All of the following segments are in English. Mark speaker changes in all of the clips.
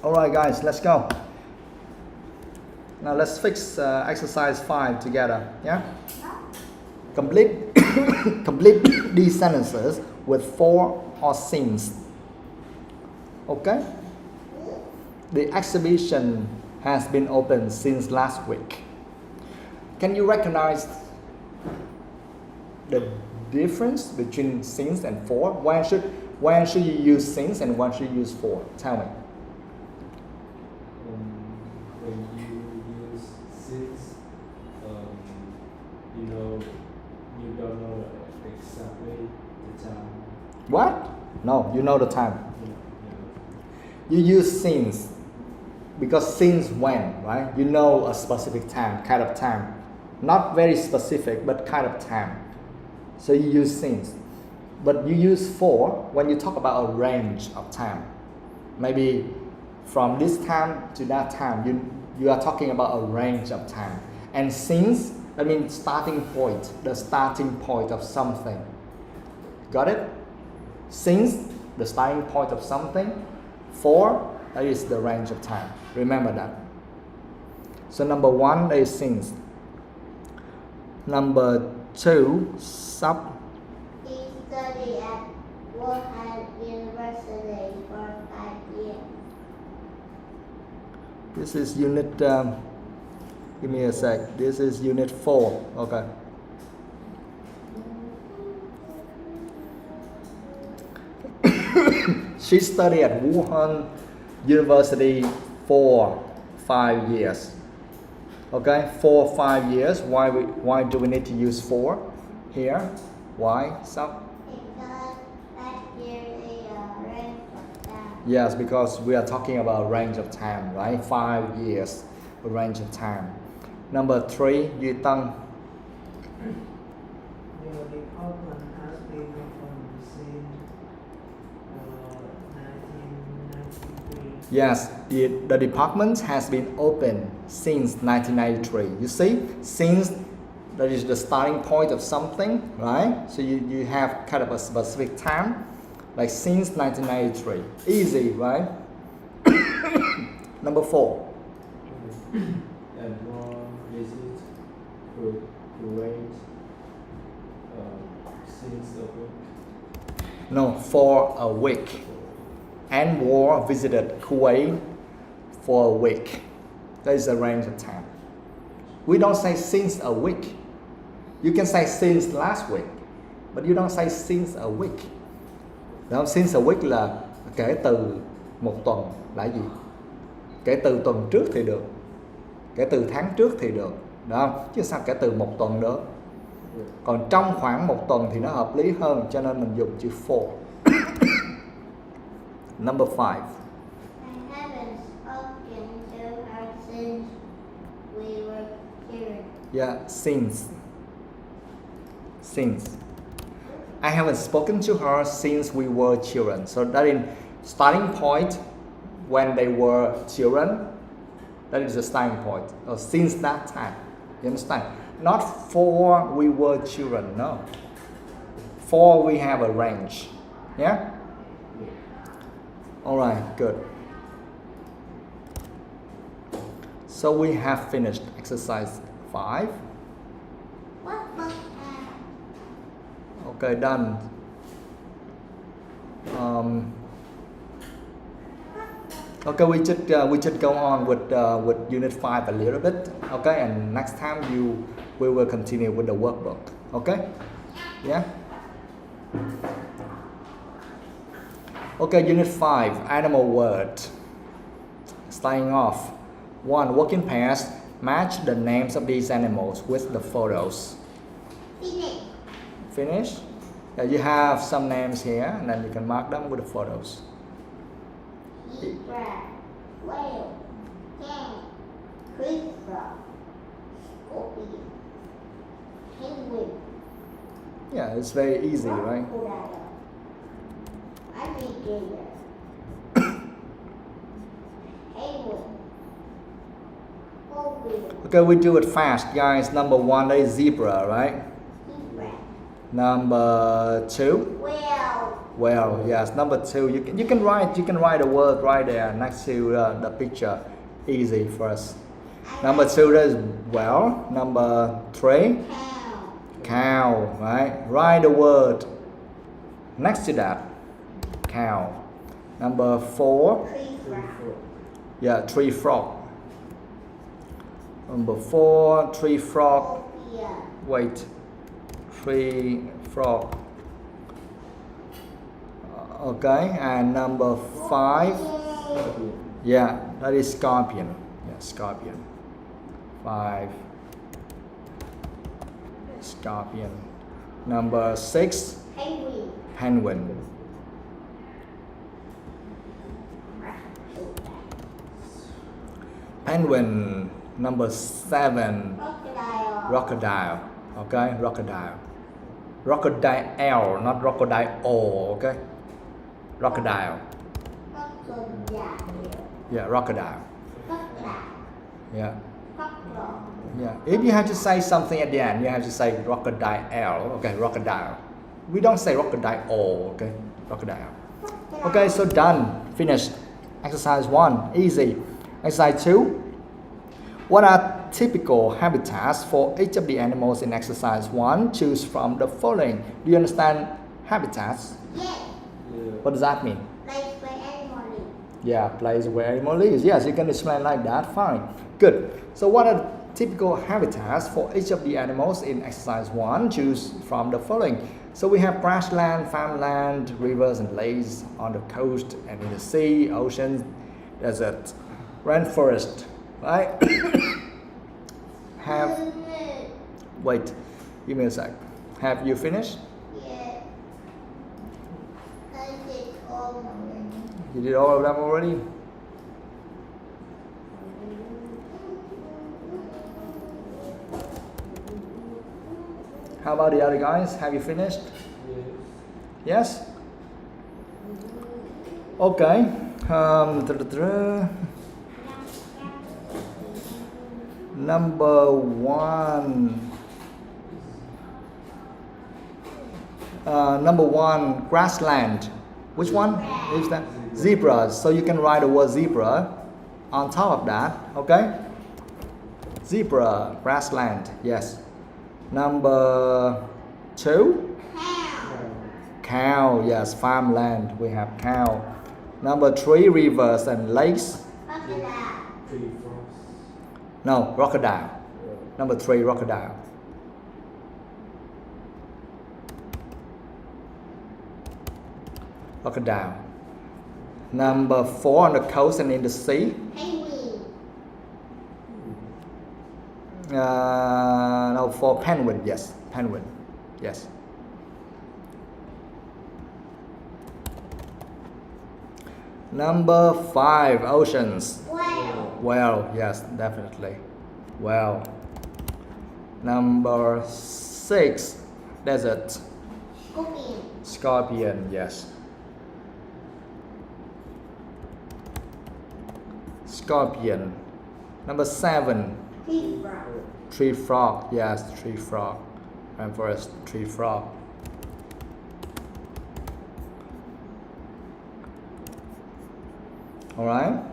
Speaker 1: Alright guys, let's go. Now let's fix exercise 5 together. Yeah? Complete complete these sentences with for or since. Okay? The exhibition has been open since last week. Can you recognize the difference between since and for? When should you use since and when should you use for? Tell me.
Speaker 2: When you use since, you don't know exactly the time.
Speaker 1: What? No, you know the time.
Speaker 2: Yeah.
Speaker 1: You use since because since when, right? You know a specific time, kind of time. Not very specific, but kind of time. So you use since. But you use for when you talk about a range of time. Maybe from this time to that time, you are talking about a range of time. And since, I mean starting point, the starting point of something. Got it? Since, the starting point of something. For, that is the range of time. Remember that. So number 1 is since. Number 2, sub.
Speaker 3: He studied at Wuhan University for 5 years.
Speaker 1: This is unit, give me a sec. This is unit 4. Okay. She studied at Wuhan University for 5 years. Okay, for 5 years. Why do we need to use for here? Why? So?
Speaker 3: Because 5 years is a range of time.
Speaker 1: Yes, because we are talking about a range of time, right? 5 years, a range of time. Number 3, Duy Tân.
Speaker 4: The department has been open since 1993.
Speaker 1: Yes, the department has been open since 1993. You see, since that is the starting point of something, right? So you have kind of a specific time, like since 1993. Easy, right? Number 4.
Speaker 2: And more visit Kuwait since a week.
Speaker 1: No, for a week. And war visited Kuwait for a week. That is the range of time. We don't say since a week. You can say since last week, but you don't say since a week. Đó, since a week là kể từ một tuần là gì? Kể từ tuần trước thì được. Kể từ tháng trước thì được. Đó, chứ sao kể từ một tuần nữa. Còn trong khoảng một tuần thì nó hợp lý hơn, cho nên mình dùng chữ for. Number 5.
Speaker 3: I haven't spoken to her since we were children.
Speaker 1: Yeah, since. I haven't spoken to her since we were children. So that is starting point when they were children. That is the starting point. Or since that time. You understand? Not for we were children, no. For we have a range. Yeah? Alright, good. So we have finished exercise 5.
Speaker 3: What was that?
Speaker 1: Okay, done. Okay, we should go on with unit 5 a little bit. Okay, and next time we will continue with the workbook. Okay? Yeah. Okay, unit 5, animal word. Starting off, 1, working pairs. Match the names of these animals with the photos.
Speaker 3: Finish.
Speaker 1: Finish? Yeah, you have some names here, and then you can mark them with the photos.
Speaker 3: Zebra, whale, cat, creeper, scorpion, penguin.
Speaker 1: Yeah, it's very easy, right?
Speaker 3: Crocodile, alligator, penguin, penguin,
Speaker 1: Okay, we do it fast, guys. Number 1 is zebra, right?
Speaker 3: zebra,
Speaker 1: Number 2,
Speaker 3: whale,
Speaker 1: Well, yes. Number 2, you can write a word right there next to the picture. Easy for us. Number 2 is well. Number 3, cow. Right. Write a word next to that. Cow. Number 4, yeah, tree frog. Number 4, tree frog. Wait, tree frog. Okay, and number 5, yeah, that is scorpion. Yeah, scorpion. 5, scorpion. Number 6, penguin. Penguin. Number 7, crocodile. Okay, crocodile. Crocodile, not crocodile. Okay, crocodile. Yeah, crocodile. Yeah. Yeah. If you have to say something at the end, you have to say crocodile. Okay, crocodile. We don't say crocodile. Okay, crocodile. Okay, so done. Finished. Exercise 1, easy. Exercise 2. What are typical habitats for each of the animals in exercise 1? Choose from the following. Do you understand habitats?
Speaker 3: Yes.
Speaker 2: Yeah.
Speaker 1: What does that mean?
Speaker 3: Place where animal live.
Speaker 1: Yeah, place where animal lives. Yes, you can explain like that. Fine. Good. So what are typical habitats for each of the animals in exercise 1? Choose from the following. So we have grassland, farmland, rivers and lakes, on the coast and in the sea, oceans, desert, rainforest. Right? Wait, give me a sec. Have you finished?
Speaker 3: Yeah. I did all already.
Speaker 1: You did all of them already? How about the other guys? Have you finished?
Speaker 2: Yes.
Speaker 1: Yes? Okay. Number 1. Number 1, grassland. Which one is that? Zebras. So you can write the word zebra on top of that. Okay? Zebra, grassland. Yes. Number 2, cow. Yes, farmland. We have cow. Number 3, rivers and lakes.
Speaker 2: Tree frogs.
Speaker 1: No, crocodile. Number 3, crocodile. Crocodile. Number 4, on the coast and in the sea. No, for penguin. Yes, penguin. Yes. Number 5, oceans. Well, yes, definitely. Well. Number 6, desert. Scorpion, yes. Scorpion. Number 7, tree frog. Yes, tree frog. And first, tree frog. All right.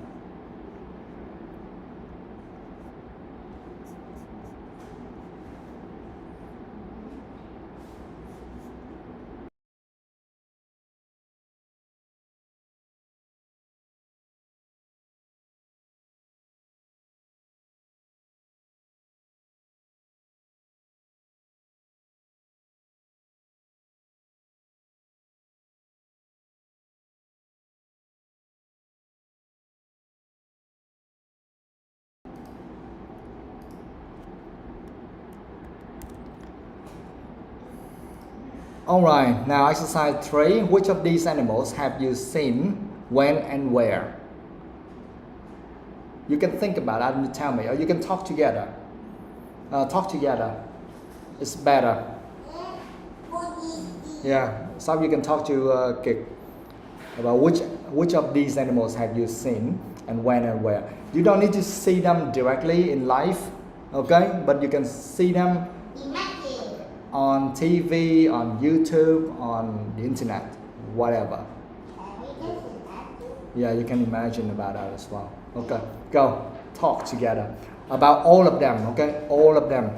Speaker 1: Alright, now exercise 3. Which of these animals have you seen, when and where? You can think about it and tell me, or you can talk together. Talk together. It's better. Yeah, so you can talk to Kik about which of these animals have you seen and when and where. You don't need to see them directly in life, okay? But you can see them on TV, on YouTube, on the internet. whatever.
Speaker 3: Can we just imagine?
Speaker 1: Yeah, you can imagine about that as well. Okay, go. Talk together about all of them, okay? All of them.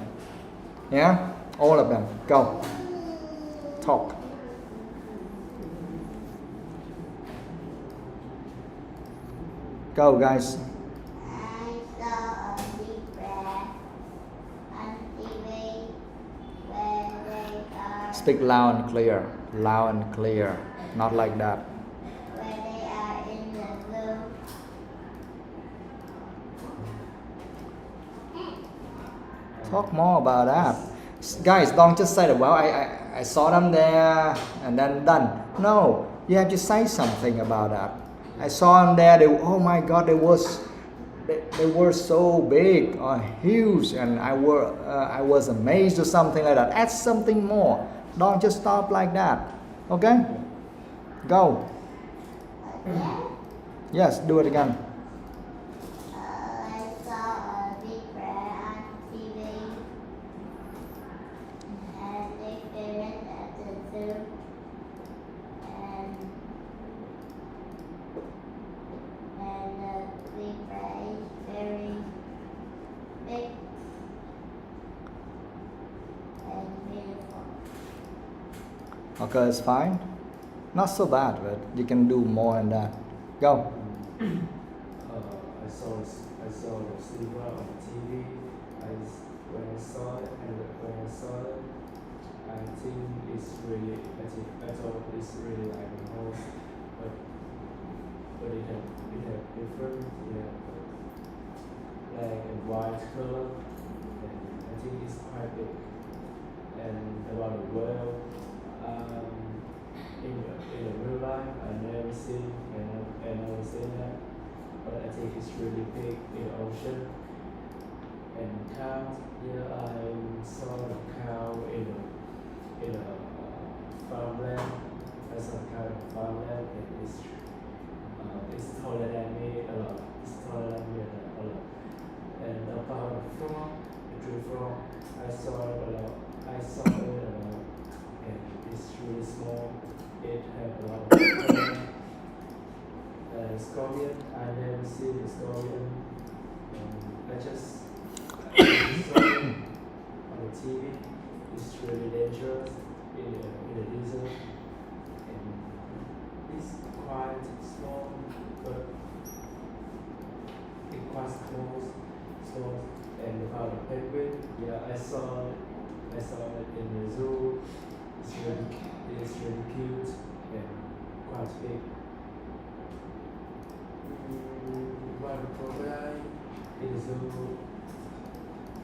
Speaker 1: Yeah? All of them. Go. Talk. Go, guys.
Speaker 3: I saw a zebra on TV where they are
Speaker 1: Speak loud and clear. Loud and clear. Not like that.
Speaker 3: where they are in the zoo.
Speaker 1: Talk more about that. Guys, don't just say that, well, I saw them there and then done. No, you have to say something about that. I saw them there, oh my God, they were so big or huge, and I was amazed or something like that. Add something more. Don't just stop like that. Okay? Go.
Speaker 3: Again,
Speaker 1: Yes, do it again.
Speaker 3: I saw a zebra on TV and they went at the zoo and the zebra is very big and beautiful.
Speaker 1: Okay, it's fine. Not so bad, but you can do more than that. Go.
Speaker 2: I saw the zebra on TV. When I saw it, I think it's really. I thought it's really like a horse, but it had different, black and white color, and I think it's quite big. And about the whale, in the real life, I never seen that, but I think it's really big in the ocean. And cows, I saw the cow in a farmland. I saw the cow in a farmland, and it's taller than me a lot. It's taller than me a lot. And about the frog, the true frog, I saw it a lot. And it's really small. It has a lot of scorpion. I never seen the scorpion. I just saw it on the TV. It's really dangerous in the desert, and it's quite small, but it's quite small. And about the penguin, I saw it in the zoo. It's really cute and quite big. About the crocodile in the zoo,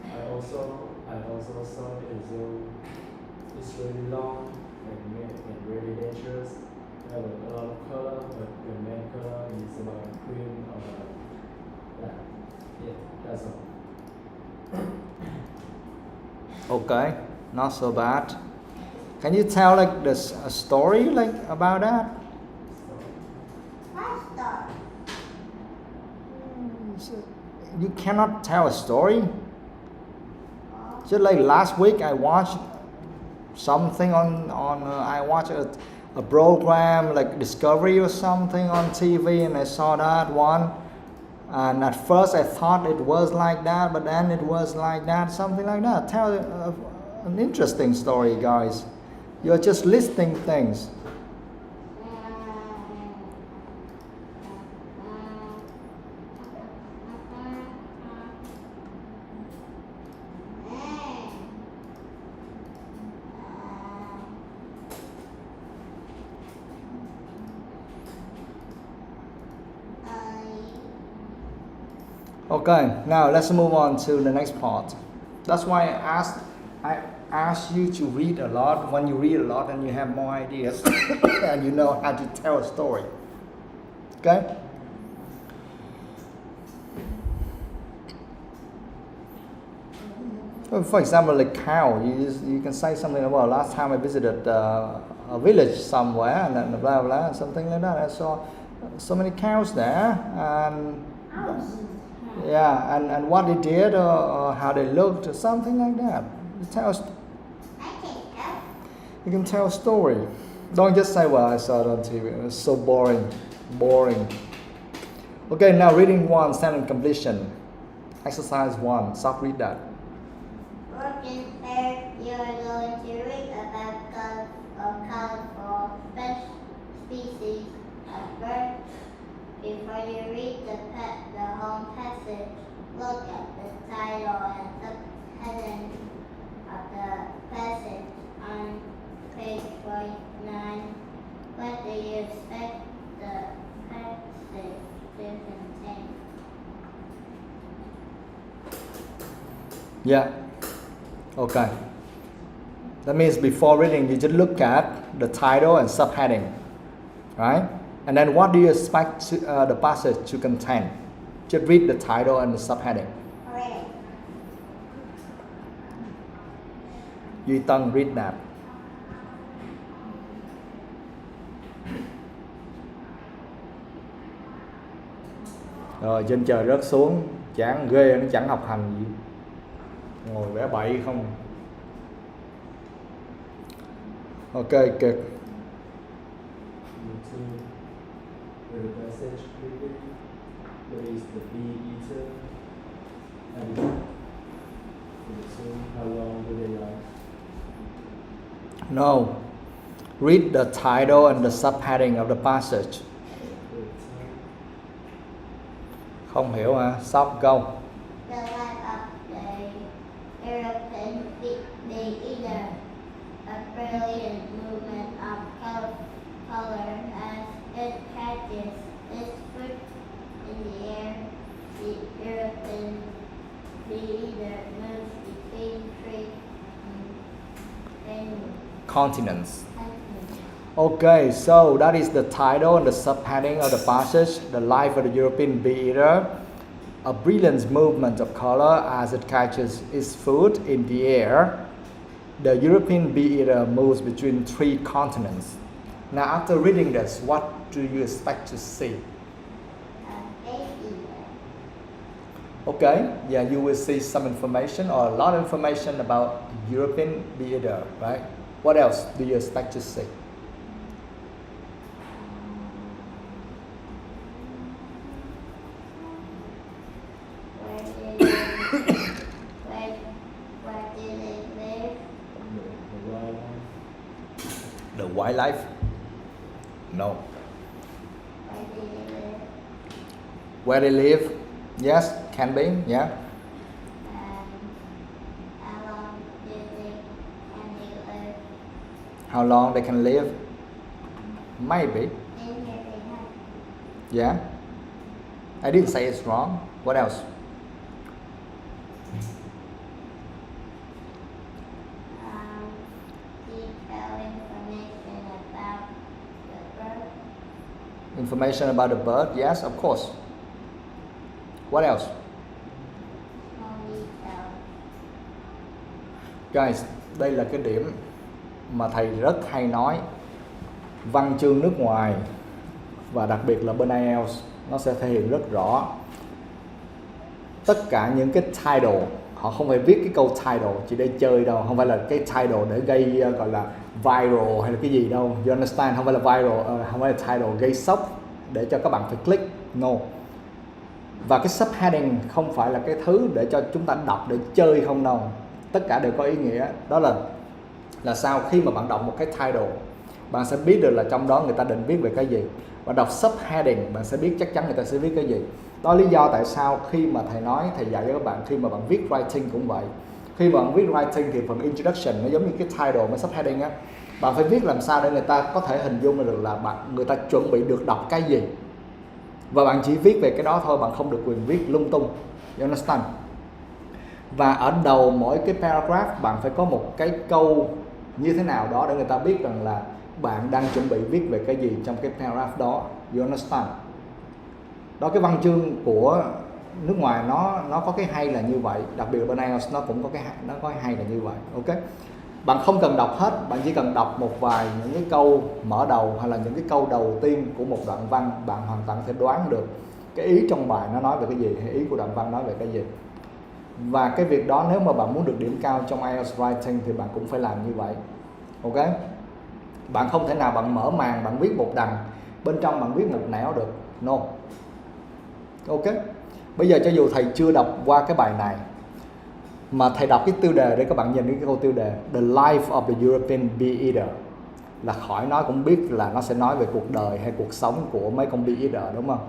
Speaker 2: I also saw it in the zoo. It's really long and really dangerous. It has a lot of color, but the main color is about green or black. Yeah, that's all.
Speaker 1: Okay, not so bad. Can you tell like a story like about that?
Speaker 3: What story?
Speaker 1: You cannot tell a story. Just like last week, I watched something on I watched a program like Discovery or something on TV, and I saw that one. And at first I thought it was like that, but then it was like that, something like that. Tell an interesting story, guys. You're just listing things. Okay, now let's move on to the next part. That's why I asked you to read a lot. When you read a lot, and you have more ideas, and you know how to tell a story. Okay. Well, for example, like cow, you can say something about last time I visited a village somewhere, and then blah blah, something like that. I saw so many cows there, and yeah, and what they did or how they looked, or something like that. You can tell a story. Don't just say, well, I saw it on TV. It's so boring. Boring. Okay, now reading 1, sentence completion. Exercise 1, soft read that.
Speaker 3: Work in pair, you are going to read about colorful species of birds. Before you read the whole passage, look at the title and subheading of the passage on page 49. What do you expect the passage to contain?
Speaker 1: Yeah. Okay. That means before reading, you just look at the title and subheading, right? And then what do you expect the passage to contain? Just read the title and the subheading.
Speaker 3: Alright.
Speaker 1: Duy Tân, read that. Rồi trên trời rớt xuống, chán ghê, nó chẳng học hành gì, ngồi vẽ bậy không. Ok, kịch.
Speaker 2: The passage reading, there is the bee eater and how long do they last?
Speaker 1: No. Read the title and the subheading of the passage. Không hiểu hả? Stop, go.
Speaker 3: The life of the European bee eater, a brilliant movement of color as it catches its food in the air. The European bee eater moves between three
Speaker 1: Continents.
Speaker 3: continents.
Speaker 1: Okay, so that is the title and the subheading of the passage, The Life of the European Bee Eater, a brilliant movement of color as it catches its food in the air. The European bee eater moves between 3 continents. Now after reading this, what do you expect to see?
Speaker 3: Bee eater.
Speaker 1: Okay, yeah, you will see some information or a lot of information about European bee eater, right? What else do you expect to see?
Speaker 3: Where do they live?
Speaker 2: The wildlife.
Speaker 1: The wildlife? No.
Speaker 3: Where do they live?
Speaker 1: Where they live? Yes, can be, yeah.
Speaker 3: How long do they can
Speaker 1: How long they can
Speaker 3: live?
Speaker 1: live? Maybe.
Speaker 3: In every night.
Speaker 1: Yeah. I didn't say it's wrong. What else?
Speaker 3: Detailed information about the bird.
Speaker 1: Information about the bird? Yes, of course. What else?
Speaker 3: Small detail.
Speaker 1: Guys, đây là cái điểm mà thầy rất hay nói. Văn chương nước ngoài và đặc biệt là bên IELTS nó sẽ thể hiện rất rõ. Tất cả những cái title, họ không phải viết cái câu title chỉ để chơi đâu, không phải là cái title để gây gọi là viral hay là cái gì đâu. You understand? Không phải là viral, không phải là title gây sốc để cho các bạn phải click. No. Và cái subheading không phải là cái thứ để cho chúng ta đọc để chơi không đâu. Tất cả đều có ý nghĩa. Đó là sao? Khi mà bạn đọc một cái title, bạn sẽ biết được là trong đó người ta định viết về cái gì. Và đọc subheading, bạn sẽ biết chắc chắn người ta sẽ viết cái gì. Đó là lý do tại sao khi mà thầy dạy cho các bạn, khi mà bạn viết writing cũng vậy. Khi mà bạn viết writing thì phần introduction nó giống như cái title với subheading á. Bạn phải viết làm sao để người ta có thể hình dung được là người ta chuẩn bị được đọc cái gì. Và bạn chỉ viết về cái đó thôi, bạn không được quyền viết lung tung. You understand? Và ở đầu mỗi cái paragraph bạn phải có một cái câu như thế nào đó để người ta biết rằng là bạn đang chuẩn bị viết về cái gì trong cái paragraph đó. You understand? Đó, cái văn chương của nước ngoài nó có cái hay là như vậy, đặc biệt bên IELTS nó cũng có cái hay là như vậy. Ok, bạn không cần đọc hết, bạn chỉ cần đọc một vài những cái câu mở đầu hay là những cái câu đầu tiên của một đoạn văn, bạn hoàn toàn thể đoán được cái ý trong bài nó nói về cái gì, hay ý của đoạn văn nói về cái gì. Và cái việc đó nếu mà bạn muốn được điểm cao trong IELTS writing thì bạn cũng phải làm như vậy. Ok, Bạn không thể nào bạn mở màn bạn viết một đằng, bên trong bạn viết một nẻo được. No. Ok. Bây giờ cho dù thầy chưa đọc qua cái bài này, mà thầy đọc cái tiêu đề để các bạn nhìn cái câu tiêu đề The Life of the European Bee Eater, là khỏi nói cũng biết là nó sẽ nói về cuộc đời hay cuộc sống của mấy con bee eater, đúng không?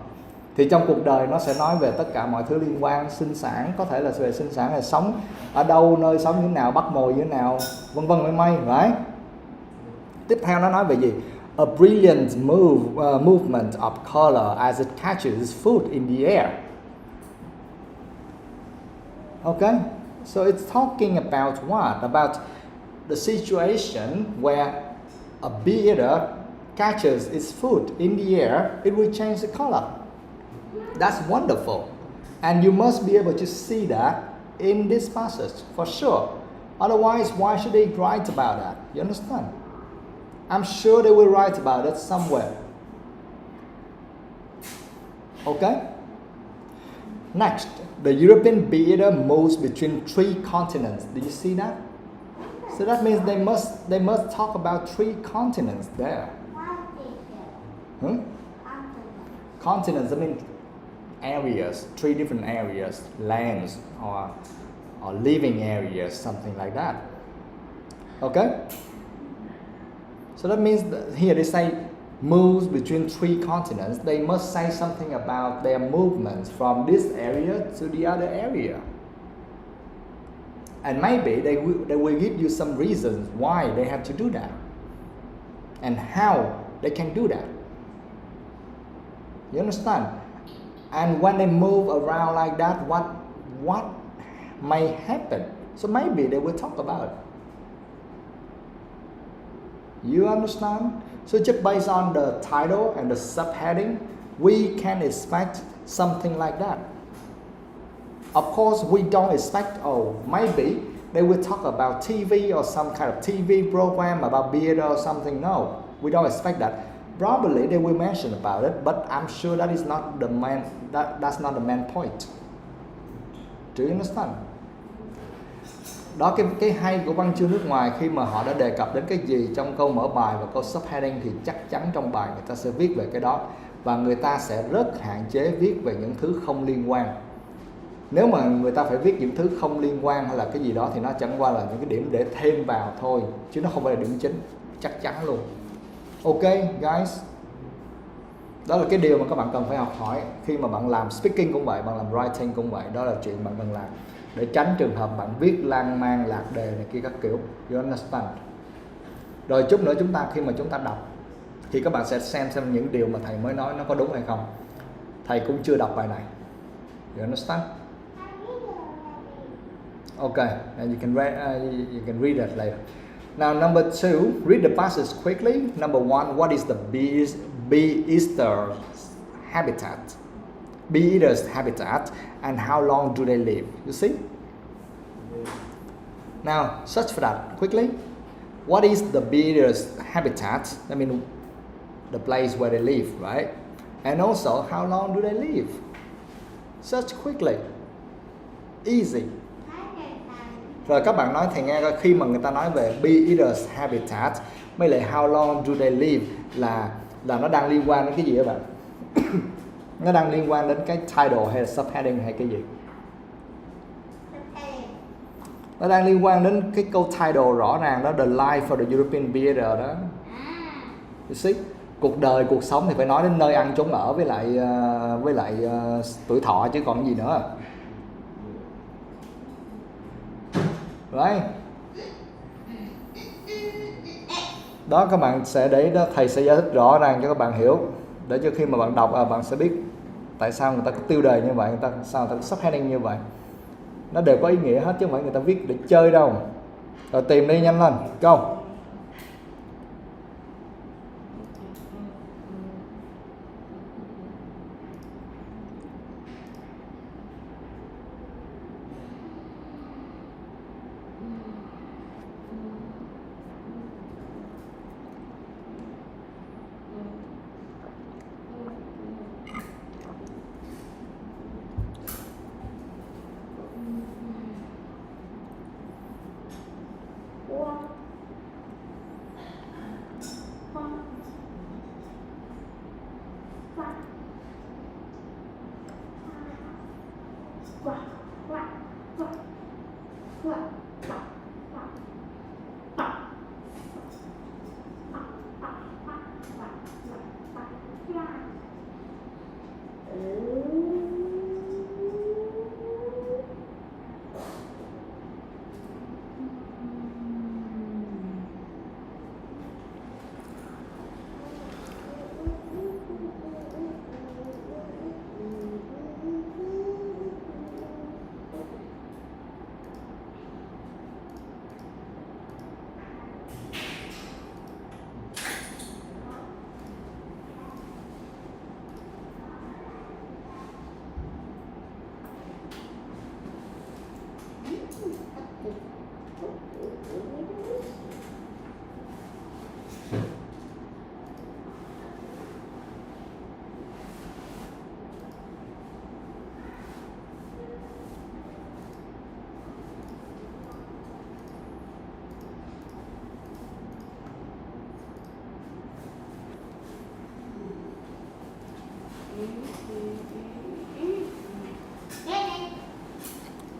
Speaker 1: Thì trong cuộc đời nó sẽ nói về tất cả mọi thứ liên quan sinh sản, có thể là về sinh sản là sống ở đâu, nơi sống như thế nào, bắt mồi như thế nào, vân vân mây right? Tiếp theo nó nói về gì? A brilliant movement of color as it catches food in the air. Okay, so it's talking about what? About the situation where a bee eater catches its food in the air, it will change the color. That's wonderful. And you must be able to see that in this passage for sure. Otherwise, why should they write about that? You understand? I'm sure they will write about it somewhere. Okay? Next, the European bee eater moves between 3 continents. Do you see that? So that means they must talk about 3 continents there. Continents, I mean areas, 3 different areas, lands or living areas, something like that. Okay? So that means that here they say moves between 3 continents. They must say something about their movements from this area to the other area. And maybe they will give you some reasons why they have to do that and how they can do that. You understand? And when they move around like that, what may happen? So maybe they will talk about it. You understand? So just based on the title and the subheading, we can expect something like that. Of course, we don't expect, oh, maybe they will talk about TV or some kind of TV program about beer or something. No, we don't expect that. Probably they will mention about it, but I'm sure that is not the main. That's not the main point. Do you understand? Đó, cái hay của văn chương nước ngoài khi mà họ đã đề cập đến cái gì trong câu mở bài và câu subheading thì chắc chắn trong bài người ta sẽ viết về cái đó, và người ta sẽ rất hạn chế viết về những thứ không liên quan. Nếu mà người ta phải viết những thứ không liên quan hay là cái gì đó thì nó chẳng qua là những cái điểm để thêm vào thôi, chứ nó không phải là điểm chính, chắc chắn luôn. Ok guys, đó là cái điều mà các bạn cần phải học hỏi khi mà bạn làm speaking cũng vậy, bạn làm writing cũng vậy. Đó là chuyện bạn cần làm để tránh trường hợp bạn viết lan man lạc đề này kia các kiểu. You understand? Rồi chút nữa khi mà chúng ta đọc thì các bạn sẽ xem những điều mà thầy mới nói nó có đúng hay không. Thầy cũng chưa đọc bài này. You understand? Okay, and you can read it later. Now number 2, read the passage quickly. Number 1, what is the bee eater's habitat? Bee eater's habitat, and how long do they live? You see? Now search for that quickly. What is the bee eater's habitat? I mean, the place where they live, right? And also, how long do they live? Search quickly. Easy. Rồi các bạn nói thầy nghe coi, khi mà người ta nói về bee eater's habitat mới lại how long do they live là nó đang liên quan đến cái gì các bạn? Nó đang liên quan đến cái title hay là subheading hay cái gì? Nó đang liên quan đến cái câu title rõ ràng đó, The Life of the European Bee Eater đó. You see? Cuộc đời, cuộc sống thì phải nói đến nơi ăn chốn ở với lại tuổi thọ chứ còn gì nữa. Right. Đó các bạn sẽ để đó, thầy sẽ giải thích rõ ràng cho các bạn hiểu, để cho khi mà bạn đọc bạn sẽ biết tại sao người ta có tiêu đề như vậy, sao người ta có subheading như vậy. Nó đều có ý nghĩa hết chứ không phải người ta viết để chơi đâu. Rồi tìm đi, nhanh lên, go.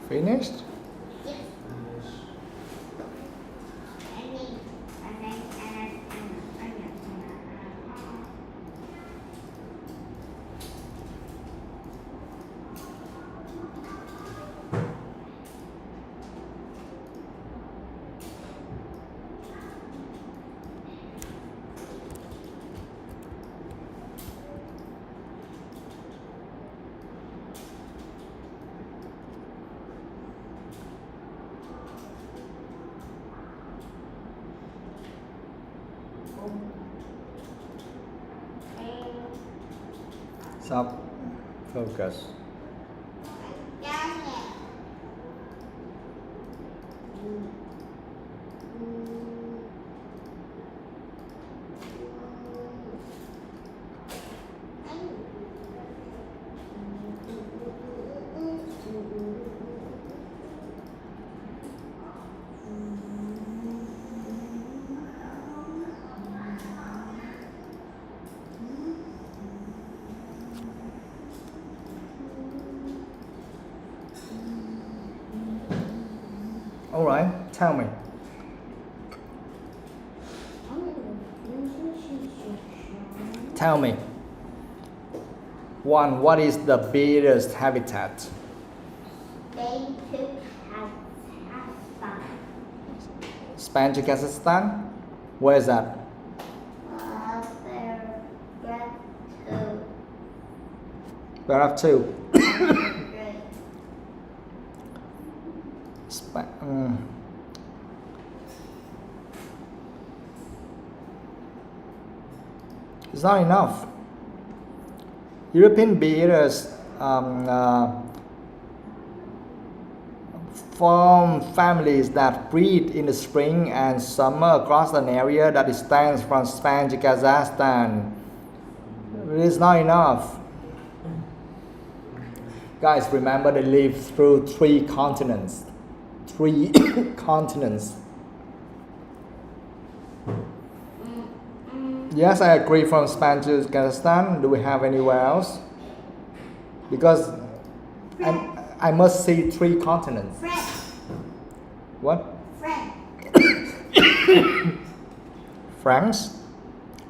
Speaker 1: Finished? Stop. Focus. All right, tell me. Tell me. One, what is the biggest habitat?
Speaker 3: They took Kazakhstan.
Speaker 1: Spain to Kazakhstan? Where is that?
Speaker 3: They're got two.
Speaker 1: Where have two?
Speaker 3: Great.
Speaker 1: It's not enough. European bears form families that breed in the spring and summer across an area that extends from Spain to Kazakhstan. It is not enough. Guys, remember they live through 3 continents. 3 continents. Yes, I agree from Spain to Kazakhstan. Do we have anywhere else? Because I must see 3 continents.
Speaker 3: France.
Speaker 1: What?
Speaker 3: France.
Speaker 1: France?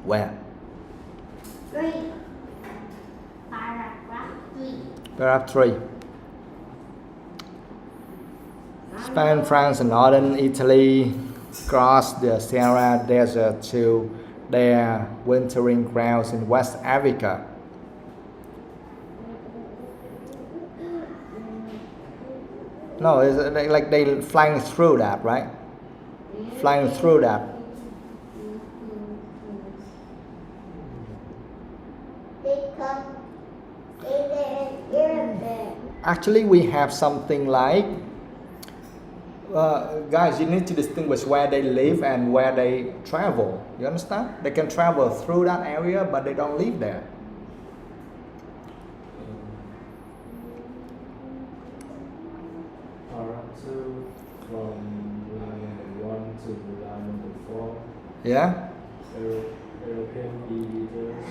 Speaker 1: Where?
Speaker 3: 3. Paragraph 3.
Speaker 1: Paragraph 3. Spain, France, and northern Italy cross the Sahara Desert to their wintering grounds in West Africa. No, it's like they flying through that, right? Flying through that.
Speaker 3: They come in Europe.
Speaker 1: Actually, we have something like, guys, you need to distinguish where they live and where they travel. You understand? They can travel through that area, but they don't live there.
Speaker 2: Paragraph 2 from line 1 to line 4.
Speaker 1: Yeah?
Speaker 2: European leaders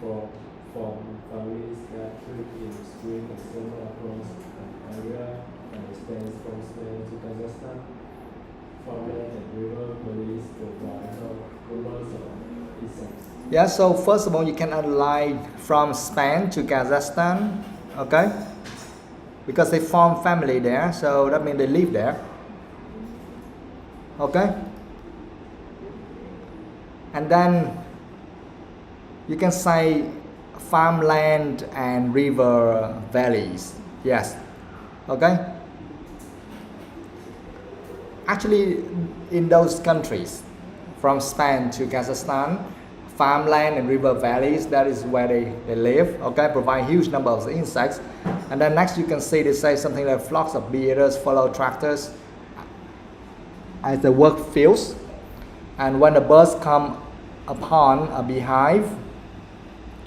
Speaker 2: from families that live in spring and summer across an area that extends from Spain to Kazakhstan. Farmland and river police provide numbers of insects.
Speaker 1: Yeah, so first of all, you can underline from Spain to Kazakhstan, okay? Because they form family there, so that means they live there. Okay? And then you can say farmland and river valleys. Yes. Okay? Actually, in those countries, from Spain to Kazakhstan, farmland and river valleys, that is where they live, okay, provide huge number of insects. And then next you can see they say something like flocks of bee eaters follow tractors as they work fields. And when the birds come upon a beehive.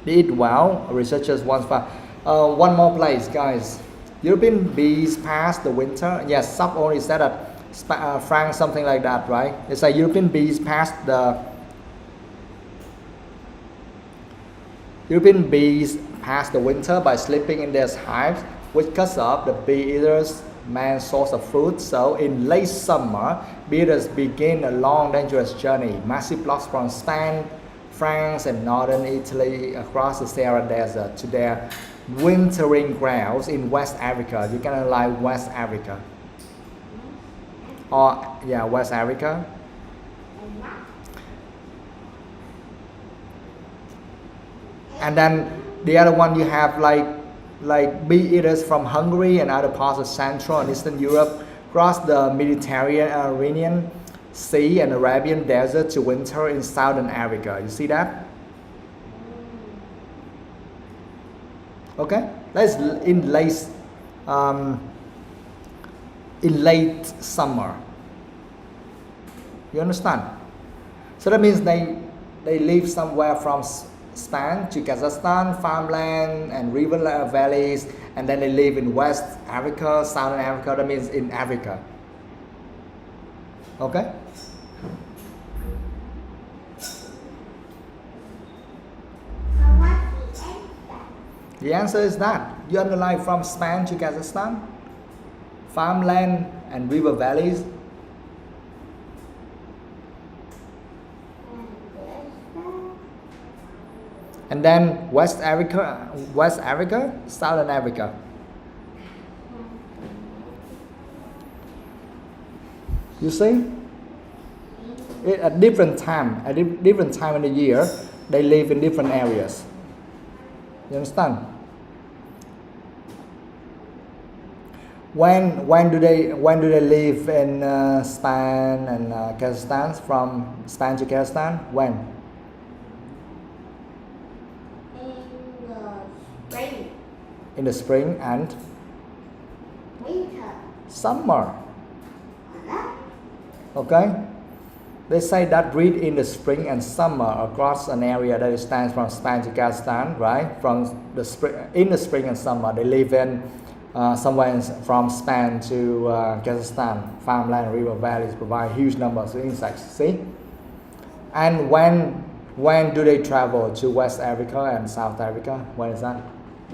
Speaker 1: They eat well. Researchers once found. One more place, guys. European bees pass the winter. Yes, sub only said that. Frank, something like that, right? It's like European bees pass the. European bees pass the winter by sleeping in their hives, which cuts off the bee eaters' main source of food. So in late summer, bee eaters begin a long, dangerous journey. Massive flocks from Spain, France, and northern Italy across the Sahara Desert to their wintering grounds in West Africa. You can like West Africa. Or yeah, West Africa. And then the other one you have like bee eaters from Hungary and other parts of Central and Eastern Europe cross the Mediterranean Sea and Arabian Desert to winter in Southern Africa. You see that? Okay, that's in late summer. You understand? So that means they live somewhere from Spain to Kazakhstan, farmland and river valleys, and then they live in West Africa, Southern Africa. That means in Africa. Okay? The answer is that you underline from Spain to Kazakhstan, farmland and river valleys. And then West Africa, Southern Africa. You see? At different time in the year, they live in different areas. You understand? When do they live in Spain and Kazakhstan? From Spain to Kazakhstan? When? In the spring and
Speaker 3: winter.
Speaker 1: Summer. Okay? They say that breed in the spring and summer across an area that stands from Spain to Kazakhstan, right? In the spring and summer, they live in somewhere from Spain to Kazakhstan. Farmland, river valleys provide huge numbers of insects. See? And when do they travel to West Africa and South Africa? When is that?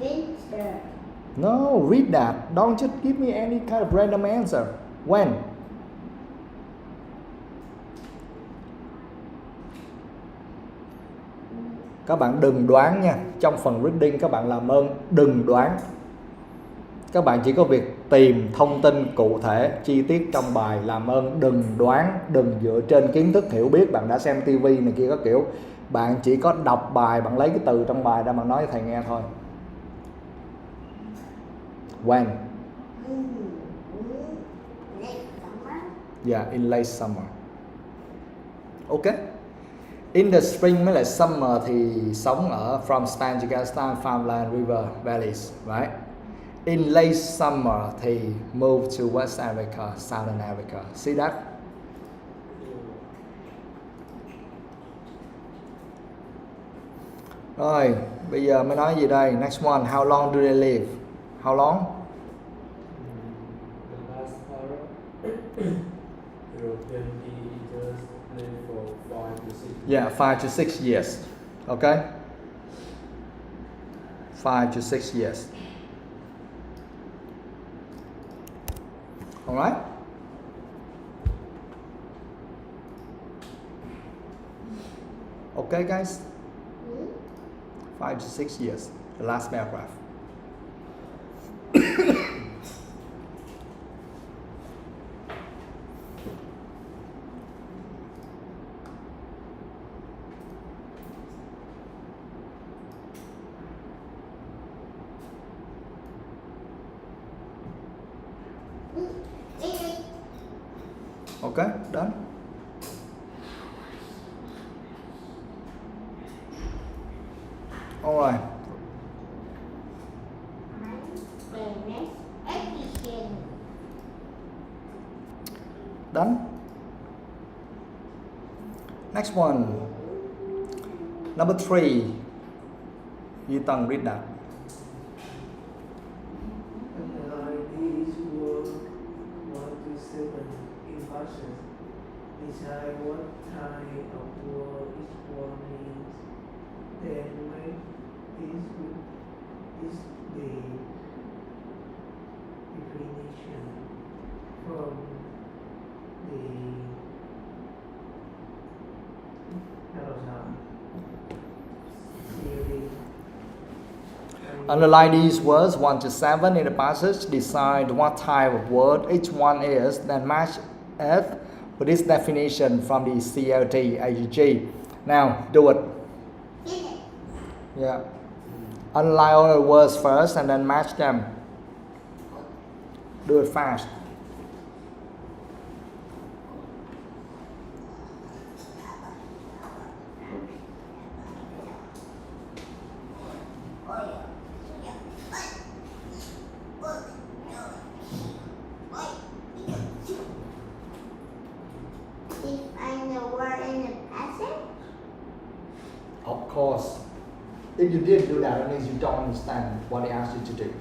Speaker 3: Winter.
Speaker 1: No, read that. Don't just give me any kind of random answer. When? Các bạn đừng đoán nha. Trong phần reading các bạn làm ơn đừng đoán. Các bạn chỉ có việc tìm thông tin cụ thể, chi tiết trong bài. Làm ơn đừng đoán, đừng dựa trên kiến thức hiểu biết. Bạn đã xem tivi này kia các kiểu. Bạn chỉ có đọc bài, bạn lấy cái từ trong bài ra bạn nói cho thầy nghe thôi. When?
Speaker 3: Late summer.
Speaker 1: Yeah, in late summer. Okay. In the spring mới lại summer thì sống ở from Spain to Kazakhstan, farmland, river, valleys, right? In late summer thì move to West Africa, Southern Africa. See that? Rồi, bây giờ mới nói gì đây? Next one, how long do they live? How long?
Speaker 2: The last paragraph. European bee eaters live for 5 to 6 years.
Speaker 1: Yeah, 5 to 6 years. Okay? 5 to 6 years. Alright? Okay, guys? 5 to 6 years. The last paragraph. Okay, done. All right. Done. Next one. Number 3. You don't read that.
Speaker 4: Underline these words 1 to 7 in passes. Decide what type of word each word means. Then make this is the definition from the theory.
Speaker 1: Underline these words 1 to 7 in the passage. Decide what type of word each one is, then match it with this definition from the CLT. Now, do it. Yeah. Underline all the words first and then match them. Do it fast.
Speaker 3: Define the word in the passage.
Speaker 1: Of course. If you didn't do that, it means you don't understand what they asked you to do.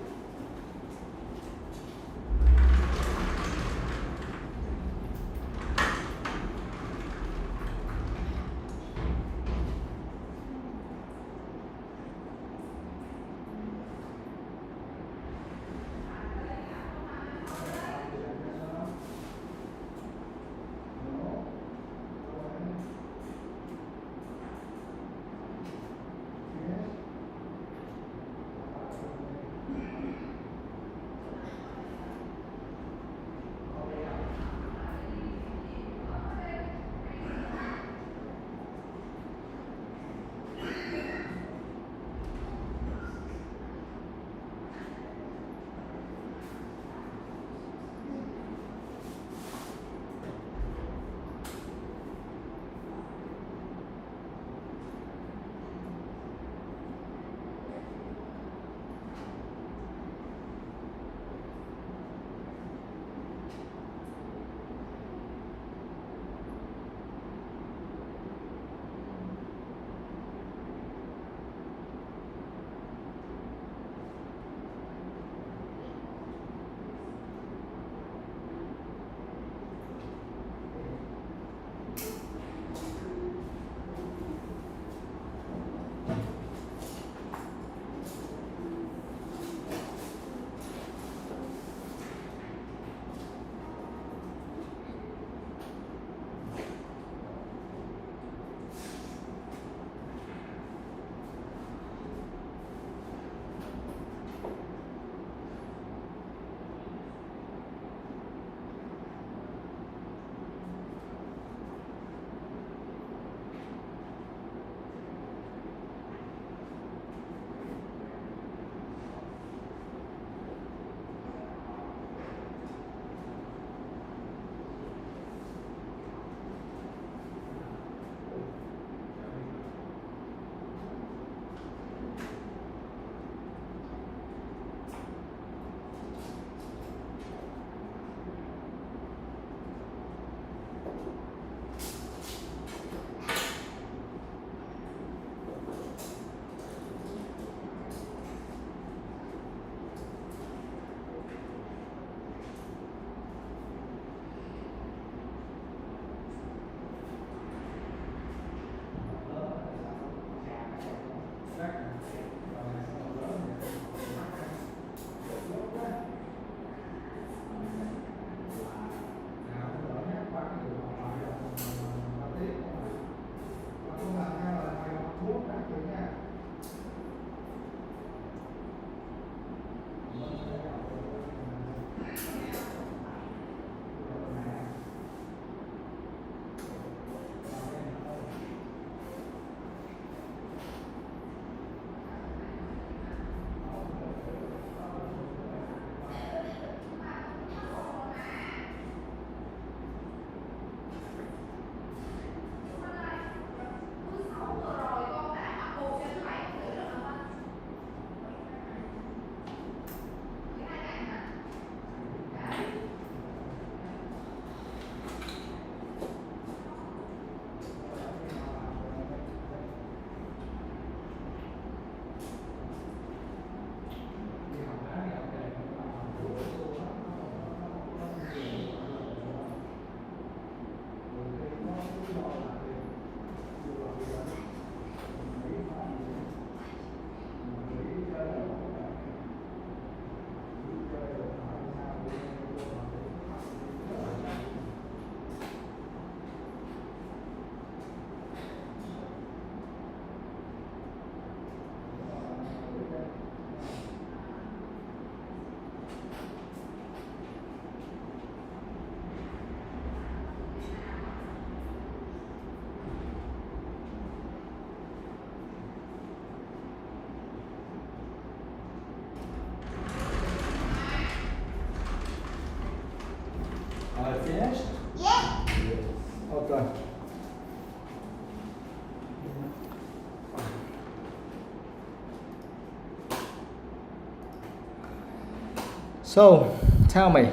Speaker 1: So, tell me,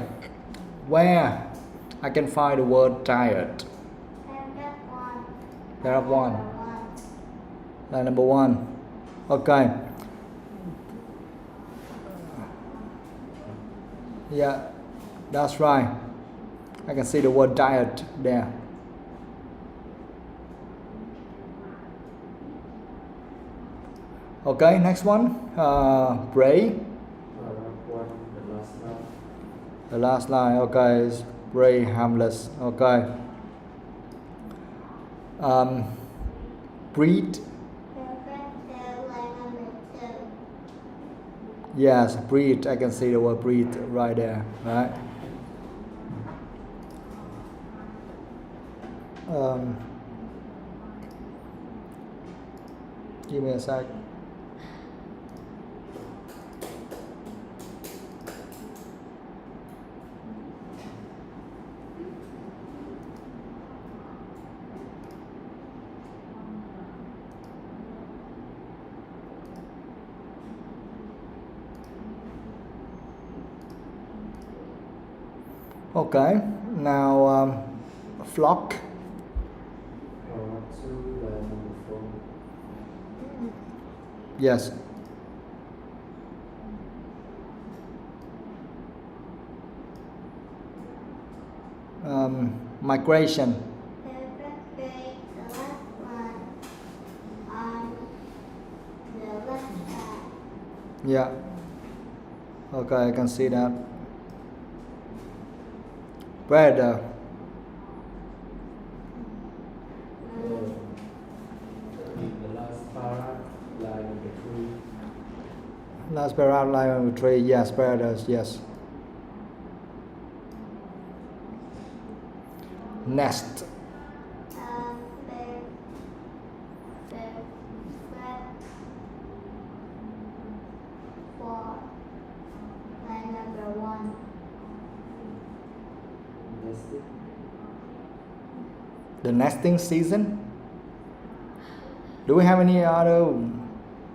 Speaker 1: where I can find the word diet?
Speaker 3: Paragraph 1.
Speaker 1: Paragraph 1.
Speaker 3: Number 1.
Speaker 1: Line number 1. Okay. Yeah, that's right. I can see the word diet there. Okay, next one. Pray.
Speaker 2: Paragraph 1, the last line.
Speaker 1: The last line, okay, is pray harmless. Okay. Breed.
Speaker 3: Paragraph 2, line number 2.
Speaker 1: Yes, breed. I can see the word breed right there, right? Give me a sec. Okay, now flock.
Speaker 2: Paragraph 2, line number 4.
Speaker 1: Yes. Migration.
Speaker 3: Paragraph 3, the last one. On the left side.
Speaker 1: Yeah. Okay, I can see that. Brother.
Speaker 2: The last paragraph, line number 3.
Speaker 1: Last paragraph, line number 3. Yes, brothers. Yes. Nest.
Speaker 3: Paragraph 4, line number 1.
Speaker 2: Nested.
Speaker 1: The nesting season. Do we have any other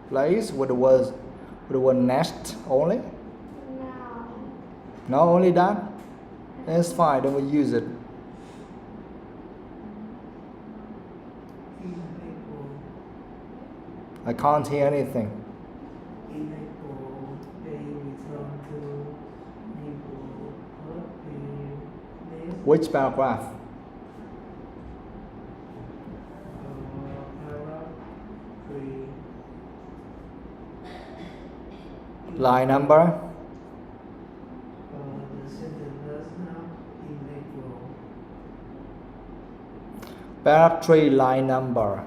Speaker 1: place with the word nest only?
Speaker 3: No.
Speaker 1: No, only that? It's fine, then we use it.
Speaker 4: In April,
Speaker 1: I can't hear anything.
Speaker 4: in April, they return to neighborhood in this
Speaker 1: Which paragraph?
Speaker 4: paragraph 3.
Speaker 1: Line number?
Speaker 4: The sentence now in April.
Speaker 1: Paragraph 3, line number.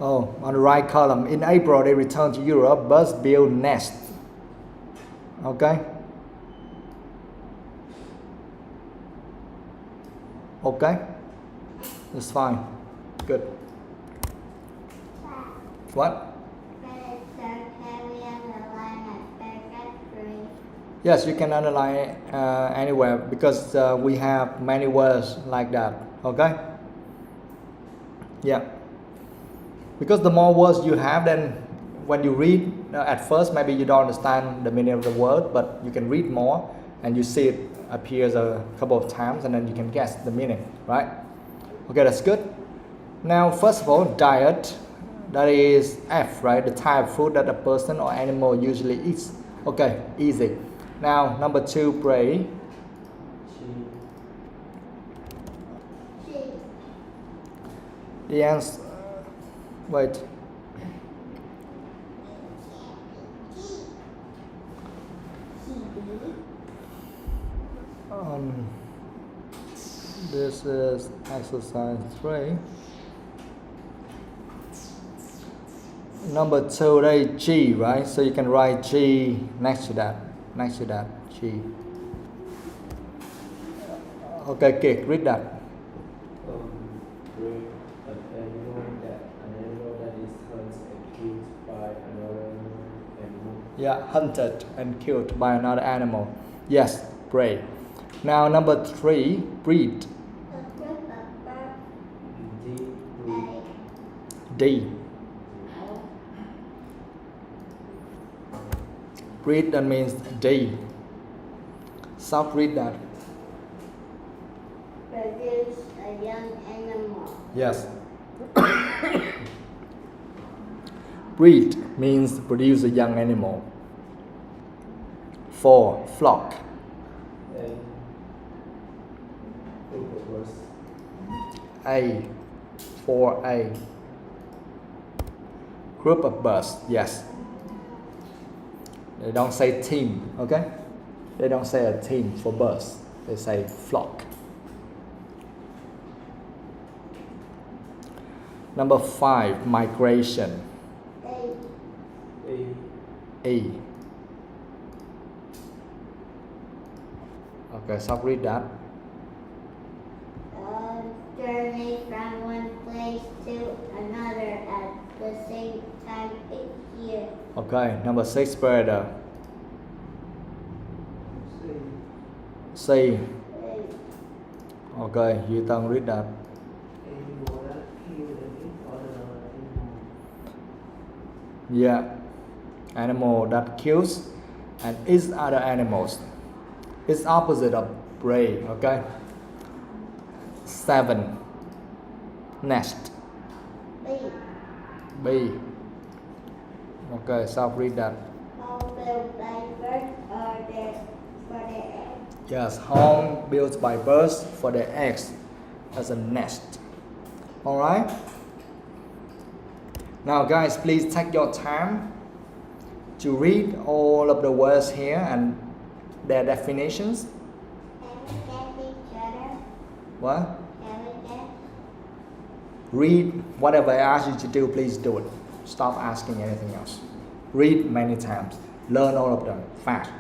Speaker 1: Oh, on the right column. In April, they return to Europe. Birds build nest. Okay. Okay. It's fine. Good. What? Yes, you can underline anywhere because we have many words like that. Okay. Yeah. Because the more words you have, then when you read, at first maybe you don't understand the meaning of the word, but you can read more and you see it appears a couple of times and then you can guess the meaning, right? Okay, that's good. Now, first of all, diet, that is F, right? The type of food that a person or animal usually eats. Okay, easy. Now, number 2, pray. The answer, wait. This is exercise 3. Number 2, there is G, right? So you can write G next to that. She. Okay, okay, read that.
Speaker 2: Break an animal that is hunted and killed by another animal.
Speaker 1: Yeah, hunted and killed by another animal. Yes, brave. Now number 3, breed.
Speaker 3: A group of birds.
Speaker 2: D. Breed.
Speaker 1: D. Breed that means D. South read that.
Speaker 3: Produce a young animal.
Speaker 1: Yes. Breed means produce a young animal. 4, flock.
Speaker 2: And group of birds.
Speaker 1: A. 4A. Group of birds. Yes. They don't say team, okay? They don't say a team for birds. They say flock. Number 5, migration.
Speaker 3: A.
Speaker 2: A.
Speaker 1: A. Okay, so read that.
Speaker 3: Journey from one place to another at the same time each year.
Speaker 1: Okay, number 6, brother.
Speaker 4: C.
Speaker 1: C.
Speaker 3: A.
Speaker 1: Okay, you don't read that.
Speaker 4: Animal that kill and eat other animal.
Speaker 1: Yeah. Animal that kills and eats other animals. It's opposite of prey, okay? 7, nest.
Speaker 3: B.
Speaker 1: B. Okay, so read that.
Speaker 3: Home built by birds or their for their eggs.
Speaker 1: Yes, home built by birds for their eggs as a nest. Alright? Now guys, please take your time to read all of the words here and their definitions.
Speaker 3: Can we get each other?
Speaker 1: What?
Speaker 3: Can we get?
Speaker 1: Read whatever I ask you to do, please do it. Stop asking anything else. Read many times. Learn all of them fast.